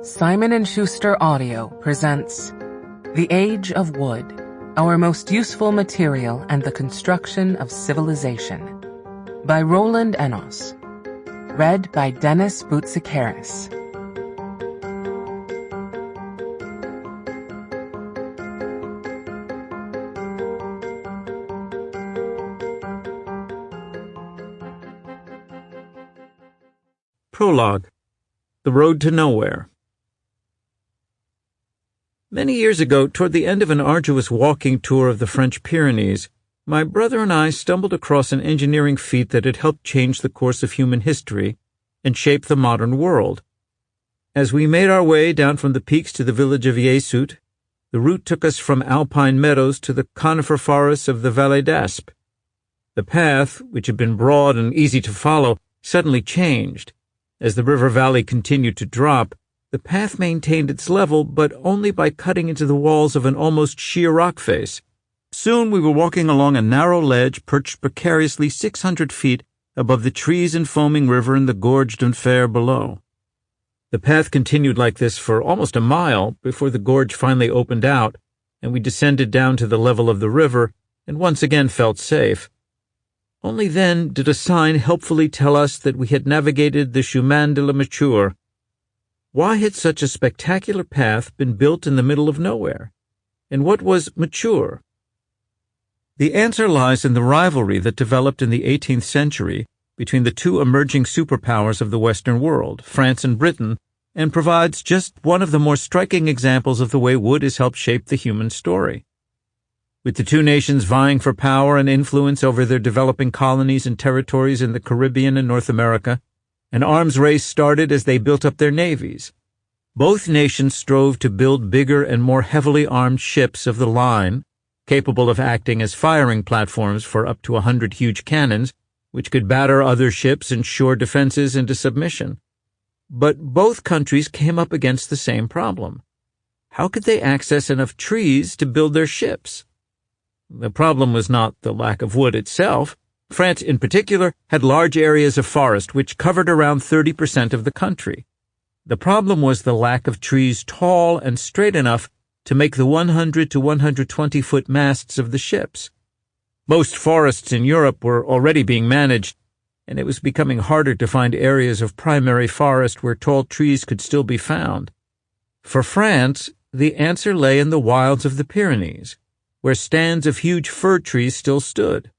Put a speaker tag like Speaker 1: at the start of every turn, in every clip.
Speaker 1: Simon & Schuster Audio presents The Age of Wood, Our Most Useful Material and the Construction of Civilization by Roland Ennos. Read by Boutsikaris.
Speaker 2: Prologue. The Road to Nowhere. Many years ago, toward the end of an arduous walking tour of the French Pyrenees, my brother and I stumbled across an engineering feat that had helped change the course of human history and shape the modern world. As we made our way down from the peaks to the village of Yesout, the route took us from alpine meadows to the conifer forests of the Vallée d'Aspe. The path, which had been broad and easy to follow, suddenly changed. As the river valley continued to drop, the path maintained its level, but only by cutting into the walls of an almost sheer rock face. Soon we were walking along a narrow ledge perched precariously 600 feet above the trees and foaming river in the gorge d'Enfer below. The path continued like this for almost a mile before the gorge finally opened out, and we descended down to the level of the river and once again felt safe. Only then did a sign helpfully tell us that we had navigated the chemin de la Mature. Why had such a spectacular path been built in the middle of nowhere? And what was mature? The answer lies in the rivalry that developed in the 18th century between the two emerging superpowers of the Western world, France and Britain, and provides just one of the more striking examples of the way wood has helped shape the human story. With the two nations vying for power and influence over their developing colonies and territories in the Caribbean and North America, an arms race started as they built up their navies. Both nations strove to build bigger and more heavily armed ships of the line, capable of acting as firing platforms for up to 100 huge cannons, which could batter other ships and shore defenses into submission. But both countries came up against the same problem. How could they access enough trees to build their ships? The problem was not the lack of wood itself. France, in particular, had large areas of forest which covered around 30% of the country. The problem was the lack of trees tall and straight enough to make the 100 to 120-foot masts of the ships. Most forests in Europe were already being managed, and it was becoming harder to find areas of primary forest where tall trees could still be found. For France, the answer lay in the wilds of the Pyrenees, where stands of huge fir trees still stood.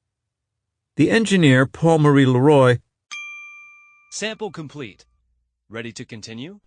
Speaker 2: The engineer, Paul-Marie Leroy,
Speaker 3: Sample complete. Ready to continue?